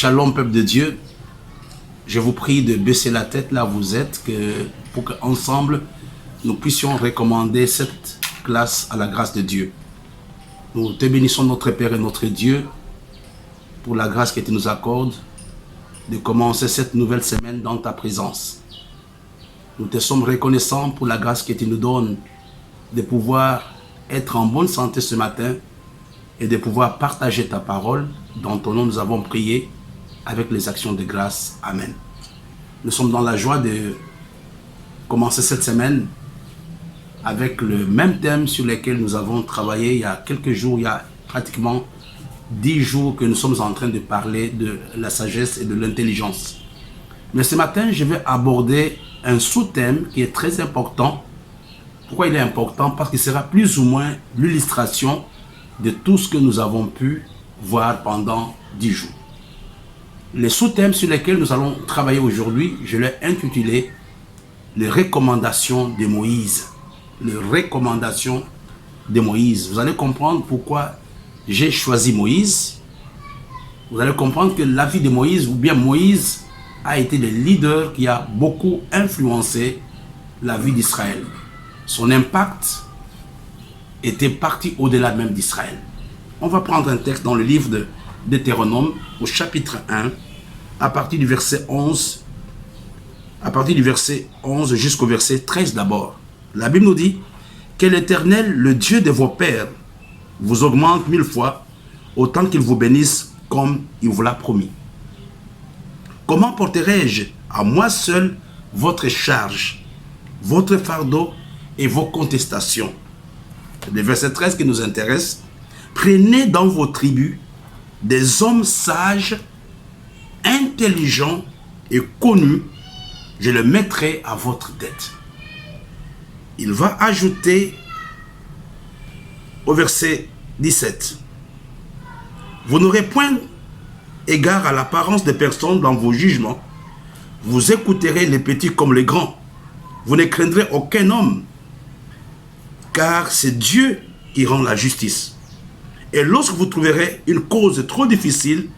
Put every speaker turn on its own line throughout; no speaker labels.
Shalom, peuple de Dieu. Je vous prie de baisser la tête là où vous êtes pour qu'ensemble, nous puissions recommander cette classe à la grâce de Dieu. Nous te bénissons, notre Père et notre Dieu, pour la grâce que tu nous accordes de commencer cette nouvelle semaine dans ta présence. Nous te sommes reconnaissants pour la grâce que tu nous donnes de pouvoir être en bonne santé ce matin et de pouvoir partager ta parole. Dans ton nom, nous avons prié avec les actions de grâce. Amen. Nous sommes dans la joie de commencer cette semaine avec le même thème sur lequel nous avons travaillé il y a quelques jours, il y a pratiquement 10 jours que nous sommes en train de parler de la sagesse et de l'intelligence. Mais ce matin, je vais aborder un sous-thème qui est très important. Pourquoi il est important? Parce qu'il sera plus ou moins l'illustration de tout ce que nous avons pu voir pendant 10 jours. Les sous-thèmes sur lesquels nous allons travailler aujourd'hui, je l'ai intitulé « Les recommandations de Moïse ». Les recommandations de Moïse. Vous allez comprendre pourquoi j'ai choisi Moïse. Vous allez comprendre que la vie de Moïse, ou bien Moïse, a été le leader qui a beaucoup influencé la vie d'Israël. Son impact était parti au-delà même d'Israël. On va prendre un texte dans le livre de Deutéronome, au chapitre 1, à partir du verset 11, jusqu'au verset 13 d'abord. La Bible nous dit que l'Éternel, le Dieu de vos pères, vous augmente 1000 fois, autant qu'il vous bénisse comme il vous l'a promis. Comment porterai-je à moi seul votre charge, votre fardeau et vos contestations? Le verset 13 qui nous intéresse. Prenez dans vos tribus des hommes sages, intelligents et connus, je le mettrai à votre tête. Il va ajouter au verset 17. Vous n'aurez point égard à l'apparence des personnes dans vos jugements. Vous écouterez les petits comme les grands. Vous ne craindrez aucun homme, car c'est Dieu qui rend la justice. Et lorsque vous trouverez une cause trop difficile,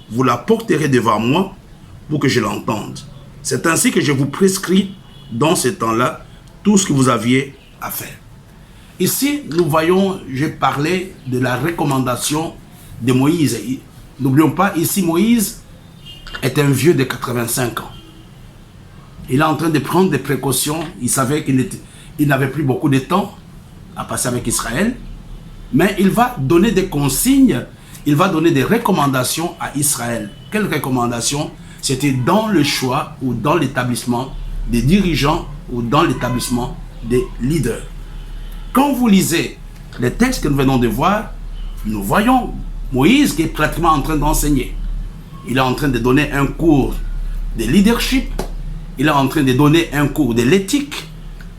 vous la porterez devant moi pour que je l'entende. C'est ainsi que je vous prescris dans ce temps-là tout ce que vous aviez à faire. Ici, nous voyons, j'ai parlé de la recommandation de Moïse. N'oublions pas, ici, Moïse est un vieux de 85 ans. Il est en train de prendre des précautions. Il savait qu'il n'avait plus beaucoup de temps à passer avec Israël. Mais il va donner des consignes, il va donner des recommandations à Israël. Quelles recommandations? C'était dans le choix ou dans l'établissement des dirigeants ou dans l'établissement des leaders. Quand vous lisez les textes que nous venons de voir, nous voyons Moïse qui est pratiquement en train d'enseigner. Il est en train de donner un cours de leadership, il est en train de donner un cours de l'éthique,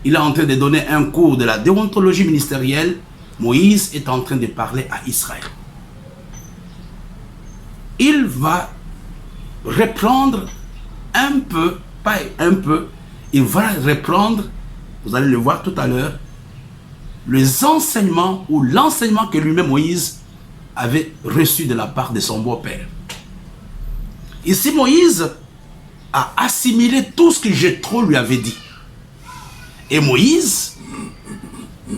il est en train de donner un cours de la déontologie ministérielle. Moïse est en train de parler à Israël. Il va reprendre un peu, pas un peu, il va reprendre, vous allez le voir tout à l'heure, les enseignements ou l'enseignement que lui-même Moïse avait reçu de la part de son beau-père. Ici, Moïse a assimilé tout ce que Jéthro lui avait dit. Et Moïse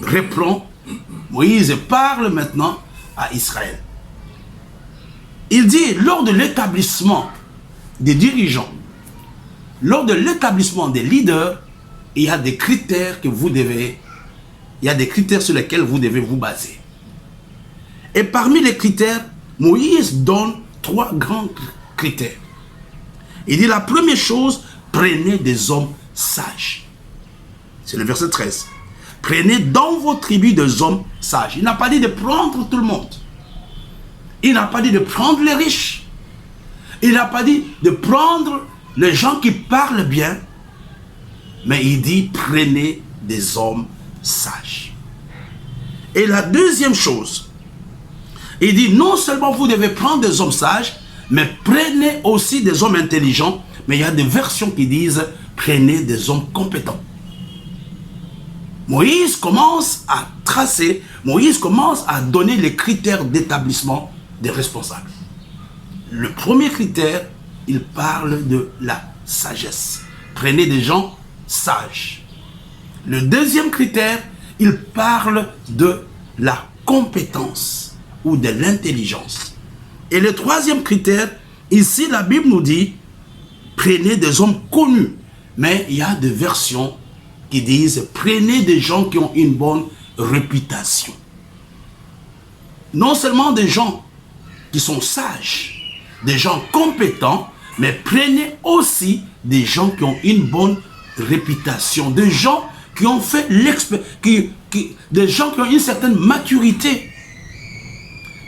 reprend. Moïse parle maintenant à Israël. Il dit, lors de l'établissement des dirigeants, lors de l'établissement des leaders, il y a des critères sur lesquels vous devez vous baser. Et parmi les critères, Moïse donne 3 grands critères. Il dit, la première chose, prenez des hommes sages. C'est le verset 13. Prenez dans vos tribus des hommes sages. Il n'a pas dit de prendre tout le monde. Il n'a pas dit de prendre les riches. Il n'a pas dit de prendre les gens qui parlent bien. Mais il dit prenez des hommes sages. Et la deuxième chose, il dit non seulement vous devez prendre des hommes sages, mais prenez aussi des hommes intelligents. Mais il y a des versions qui disent prenez des hommes compétents. Moïse commence à tracer, Moïse commence à donner les critères d'établissement des responsables. Le premier critère, il parle de la sagesse. Prenez des gens sages. Le deuxième critère, il parle de la compétence ou de l'intelligence. Et le troisième critère, ici la Bible nous dit, prenez des hommes connus. Mais il y a des versions qui disent, prenez des gens qui ont une bonne réputation. Non seulement des gens qui sont sages, des gens compétents, mais prenez aussi des gens qui ont une bonne réputation, des gens qui ont fait des gens qui ont une certaine maturité.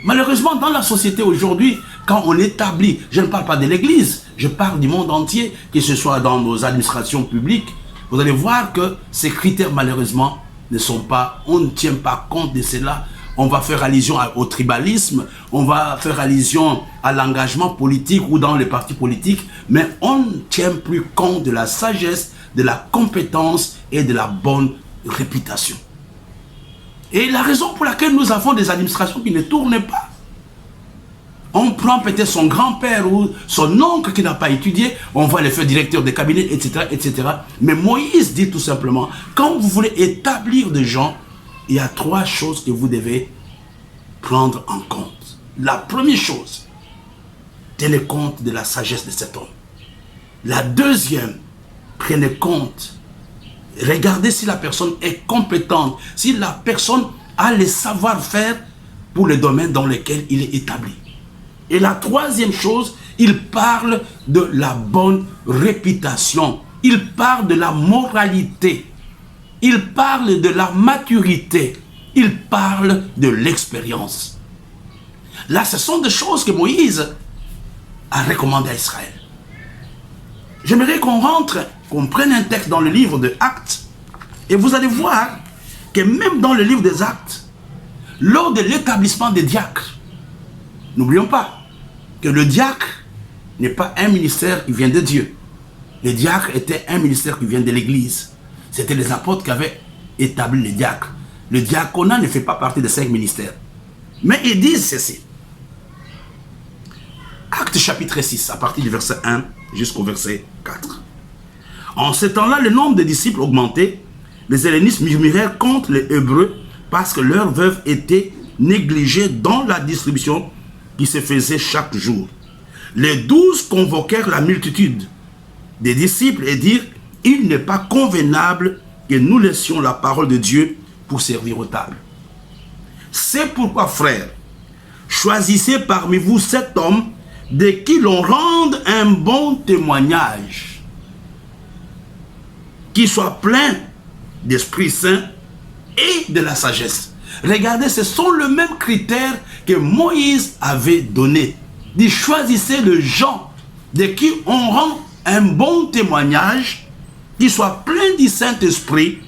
Malheureusement, dans la société aujourd'hui, quand on établit, je ne parle pas de l'Église, je parle du monde entier, que ce soit dans nos administrations publiques, vous allez voir que ces critères, malheureusement, ne sont pas, on ne tient pas compte de cela. On va faire allusion au tribalisme, on va faire allusion à l'engagement politique ou dans les partis politiques, mais on ne tient plus compte de la sagesse, de la compétence et de la bonne réputation. Et la raison pour laquelle nous avons des administrations qui ne tournent pas, on prend peut-être son grand-père ou son oncle qui n'a pas étudié, on va les faire directeur de cabinet, etc., etc. Mais Moïse dit tout simplement, quand vous voulez établir des gens, il y a trois choses que vous devez prendre en compte. La première chose, tenez compte de la sagesse de cet homme. La deuxième, prenez compte, regardez si la personne est compétente, si la personne a le savoir-faire pour le domaine dans lequel il est établi. Et la troisième chose, il parle de la bonne réputation. Il parle de la moralité. Il parle de la maturité. Il parle de l'expérience. Là, ce sont des choses que Moïse a recommandées à Israël. J'aimerais qu'on rentre, qu'on prenne un texte dans le livre de Actes. Et vous allez voir que même dans le livre des Actes, lors de l'établissement des diacres, n'oublions pas que le diacre n'est pas un ministère qui vient de Dieu. Le diacre était un ministère qui vient de l'Église. C'était les apôtres qui avaient établi les diacres. Le diaconat ne fait pas partie des 5 ministères. Mais ils disent ceci. Actes chapitre 6, à partir du verset 1 jusqu'au verset 4. En ce temps-là, le nombre de disciples augmentait. Les hellénistes murmurèrent contre les Hébreux parce que leurs veuves étaient négligées dans la distribution qui se faisait chaque jour. Les 12 convoquèrent la multitude des disciples et dirent, il n'est pas convenable que nous laissions la parole de Dieu pour servir aux tables. C'est pourquoi, frères, choisissez parmi vous 7 hommes de qui l'on rende un bon témoignage, qui soit plein d'Esprit Saint et de la sagesse. Regardez, ce sont les mêmes critères que Moïse avait donnés. Il choisissait les gens de qui on rend un bon témoignage, qui soit plein du Saint-Esprit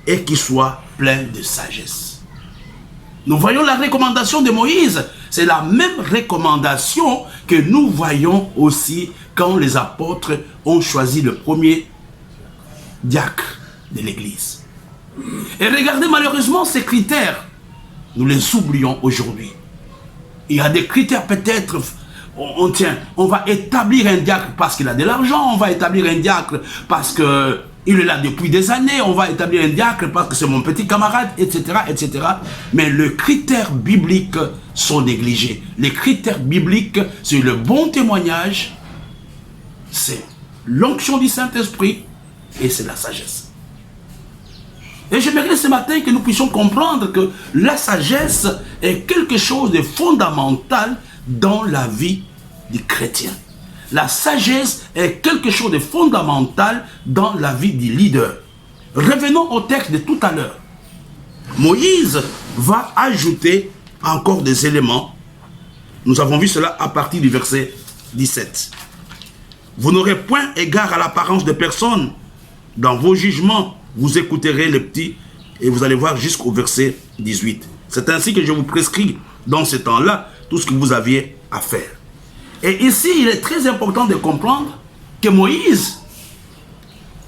et qui soit plein de sagesse. Nous voyons la recommandation de Moïse. C'est la même recommandation que nous voyons aussi quand les apôtres ont choisi le premier diacre de l'Église. Et regardez, malheureusement, ces critères, nous les oublions aujourd'hui. Il y a des critères peut-être, on va établir un diacre parce qu'il a de l'argent, on va établir un diacre parce qu'il est là depuis des années, on va établir un diacre parce que c'est mon petit camarade, etc., etc. Mais les critères bibliques sont négligés. Les critères bibliques, c'est le bon témoignage, c'est l'onction du Saint-Esprit et c'est la sagesse. Et j'aimerais ce matin que nous puissions comprendre que la sagesse est quelque chose de fondamental dans la vie du chrétien. La sagesse est quelque chose de fondamental dans la vie du leader. Revenons au texte de tout à l'heure. Moïse va ajouter encore des éléments. Nous avons vu cela à partir du verset 17. Vous n'aurez point égard à l'apparence de personne. Dans vos jugements, vous écouterez les petits et vous allez voir jusqu'au verset 18. C'est ainsi que je vous prescris dans ce temps-là tout ce que vous aviez à faire. Et ici, il est très important de comprendre que Moïse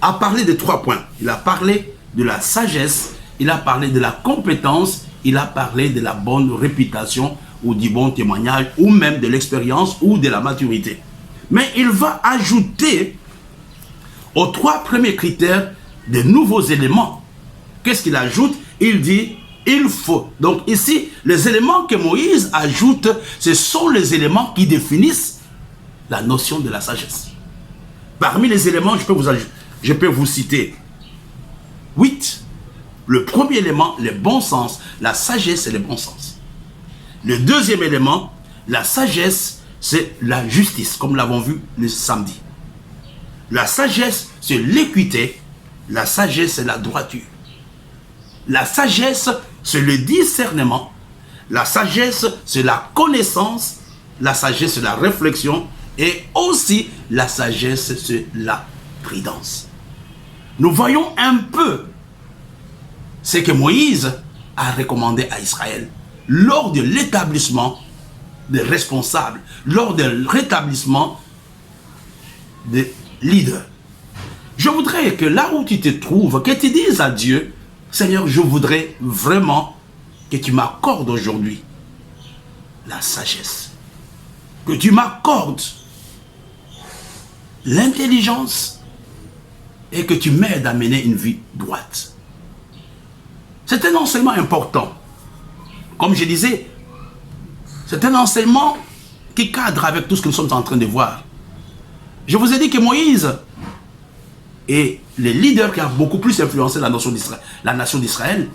a parlé de 3 points. Il a parlé de la sagesse, il a parlé de la compétence, il a parlé de la bonne réputation ou du bon témoignage, ou même de l'expérience ou de la maturité. Mais il va ajouter aux 3 premiers critères de nouveaux éléments. Qu'est-ce qu'il ajoute? Il dit, il faut. Donc ici, les éléments que Moïse ajoute, ce sont les éléments qui définissent la notion de la sagesse. Parmi les éléments, je peux vous citer 8. Le premier élément, le bon sens. La sagesse, c'est le bon sens. Le deuxième élément, la sagesse, c'est la justice, comme nous l'avons vu le samedi. La sagesse, c'est l'équité. La sagesse, c'est la droiture. La sagesse, c'est le discernement. La sagesse, c'est la connaissance. La sagesse, c'est la réflexion. Et aussi, la sagesse, c'est la prudence. Nous voyons un peu ce que Moïse a recommandé à Israël lors de l'établissement des responsables, lors du rétablissement des leaders. Je voudrais que là où tu te trouves, que tu dises à Dieu, Seigneur, je voudrais vraiment que tu m'accordes aujourd'hui la sagesse, que tu m'accordes l'intelligence et que tu m'aides à mener une vie droite. C'est un enseignement important. Comme je disais, c'est un enseignement qui cadre avec tout ce que nous sommes en train de voir. Je vous ai dit que Moïse est le leader qui a beaucoup plus influencé la nation d'Israël,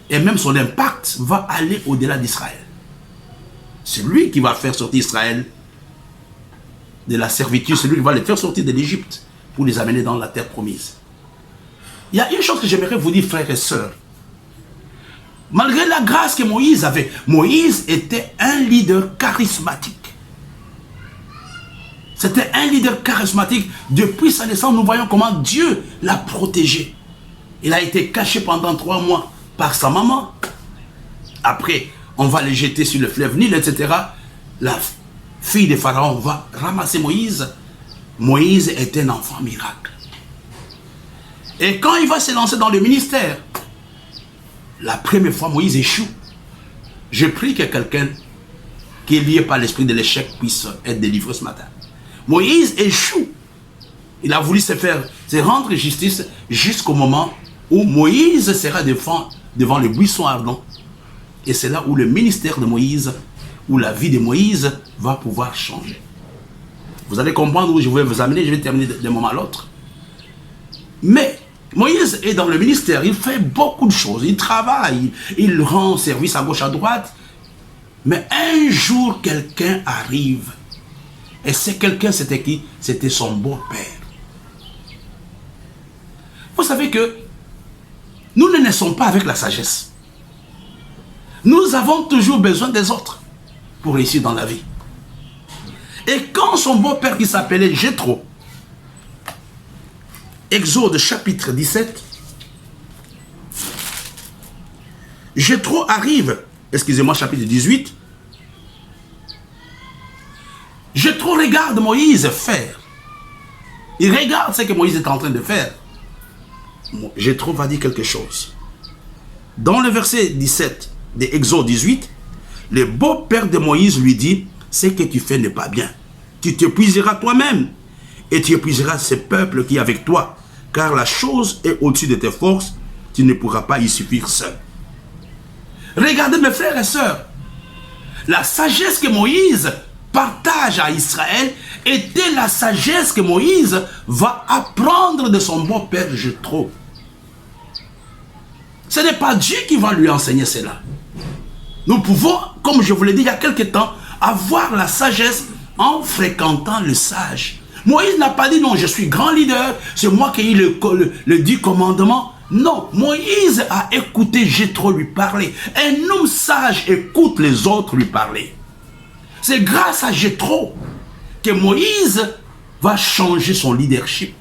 et même son impact va aller au-delà d'Israël. C'est lui qui va faire sortir Israël de la servitude, c'est lui qui va les faire sortir de l'Égypte pour les amener dans la terre promise. Il y a une chose que j'aimerais vous dire, frères et sœurs. Malgré la grâce que Moïse avait, Moïse était un leader charismatique. C'était un leader charismatique. Depuis sa naissance, nous voyons comment Dieu l'a protégé. Il a été caché pendant 3 mois par sa maman. Après, on va le jeter sur le fleuve Nil, etc. La fille de Pharaon va ramasser Moïse. Moïse est un enfant miracle. Et quand il va se lancer dans le ministère, la première fois, Moïse échoue. Je prie que quelqu'un qui est lié par l'esprit de l'échec puisse être délivré ce matin. Moïse échoue. Il a voulu se rendre justice jusqu'au moment où Moïse sera devant le buisson ardent. Et c'est là où le ministère de Moïse, où la vie de Moïse va pouvoir changer. Vous allez comprendre où je vais vous amener, je vais terminer d'un moment à l'autre. Mais Moïse est dans le ministère, il fait beaucoup de choses, il travaille, il rend service à gauche, à droite. Mais un jour, quelqu'un arrive. Et c'est quelqu'un, c'était qui? C'était son beau-père. Vous savez que nous ne naissons pas avec la sagesse. Nous avons toujours besoin des autres pour réussir dans la vie. Et quand son beau-père qui s'appelait Jéthro, Exode chapitre 17, Jéthro arrive, excusez-moi, chapitre 18, Jéthro regarde Moïse faire. Il regarde ce que Moïse est en train de faire. Jéthro va dire quelque chose. Dans le verset 17 de Exode 18, le beau-père de Moïse lui dit, ce que tu fais n'est pas bien. Tu t'épuiseras toi-même et tu épuiseras ce peuple qui est avec toi, car la chose est au-dessus de tes forces, tu ne pourras pas y suffire seul. Regardez mes frères et sœurs, la sagesse que Moïse partage à Israël était la sagesse que Moïse va apprendre de son beau-père Jéthro. Ce n'est pas Dieu qui va lui enseigner cela. Nous pouvons, comme je vous l'ai dit il y a quelque temps, avoir la sagesse en fréquentant le sage. Moïse n'a pas dit non, je suis grand leader, c'est moi qui ai eu le 10 commandements. Non, Moïse a écouté Jéthro lui parler. Un homme sage écoute les autres lui parler. C'est grâce à Jéthro que Moïse va changer son leadership.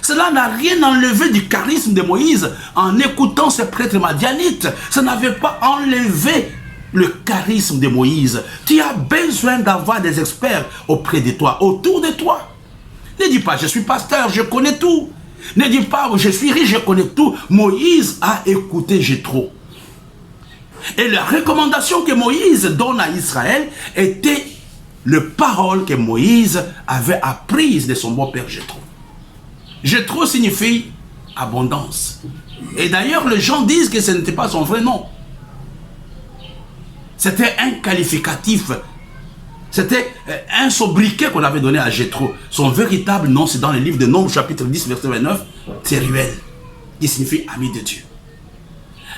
Cela n'a rien enlevé du charisme de Moïse en écoutant ces prêtres madianites. Ça n'avait pas enlevé le charisme de Moïse. Tu as besoin d'avoir des experts auprès de toi, autour de toi. Ne dis pas, je suis pasteur, je connais tout. Ne dis pas, je suis riche, je connais tout. Moïse a écouté Jéthro. Et la recommandation que Moïse donne à Israël était les paroles que Moïse avait apprises de son beau-père Jéthro. Jéthro signifie abondance. Et d'ailleurs, les gens disent que ce n'était pas son vrai nom. C'était un qualificatif. C'était un sobriquet qu'on avait donné à Jéthro. Son véritable nom, c'est dans le livre de Nombres, chapitre 10, verset 29, c'est Ruel, qui signifie ami de Dieu.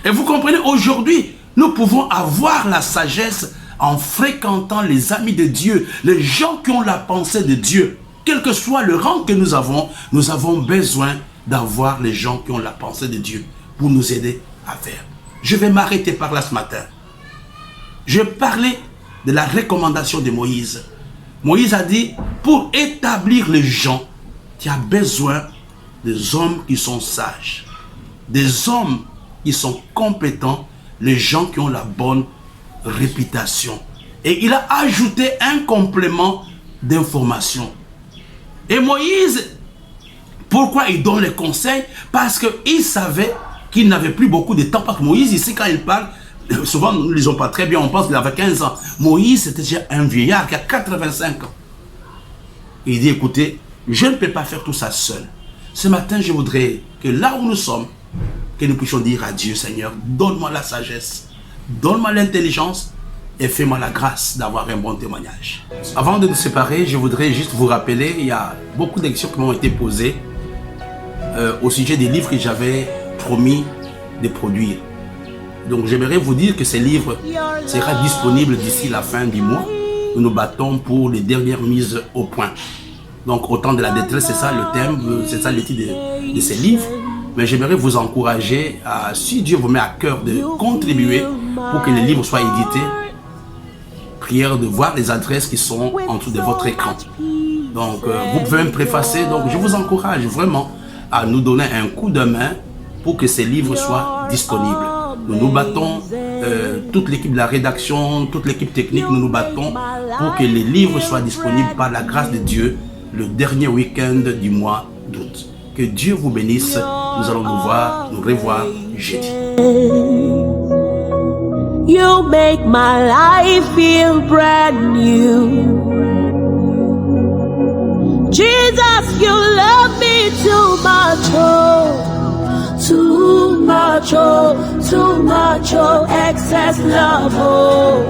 Et vous comprenez, aujourd'hui, nous pouvons avoir la sagesse en fréquentant les amis de Dieu, les gens qui ont la pensée de Dieu. Quel que soit le rang que nous avons besoin d'avoir les gens qui ont la pensée de Dieu pour nous aider à faire. Je vais m'arrêter par là ce matin. Je vais parler de la recommandation de Moïse. Moïse a dit, pour établir les gens, tu as besoin des hommes qui sont sages, des hommes qui sont compétents, les gens qui ont la bonne réputation. Et il a ajouté un complément d'information. Et Moïse, pourquoi il donne les conseils? Parce qu'il savait qu'il n'avait plus beaucoup de temps. Parce que Moïse, ici, quand il parle, souvent nous ne lisons pas très bien, on pense qu'il avait 15 ans. Moïse, c'était déjà un vieillard qui a 85 ans. Il dit, écoutez, je ne peux pas faire tout ça seul. Ce matin, je voudrais que là où nous sommes, que nous puissions dire à Dieu, Seigneur, donne-moi la sagesse, donne-moi l'intelligence et fais-moi la grâce d'avoir un bon témoignage. Avant de nous séparer, je voudrais juste vous rappeler, il y a beaucoup d'actions qui m'ont été posées au sujet des livres que j'avais promis de produire. Donc j'aimerais vous dire que ces livres seront disponibles d'ici la fin du mois. Nous nous battons pour les dernières mises au point. Donc au temps de la détresse, c'est ça le thème, c'est ça le titre de ces livres. Mais j'aimerais vous encourager à, si Dieu vous met à cœur de contribuer pour que les livres soient édités, prière de voir les adresses qui sont en dessous de votre écran. Donc vous pouvez me préfacer, donc je vous encourage vraiment à nous donner un coup de main pour que ces livres soient disponibles. Nous nous battons, toute l'équipe de la rédaction, toute l'équipe technique, nous nous battons pour que les livres soient disponibles par la grâce de Dieu le dernier week-end du mois d'août. Que Dieu vous bénisse. Nous allons nous revoir jeudi.
You make my life feel brand new. Jesus, you love me too much, oh, too much, oh, too much, oh, excess love, oh.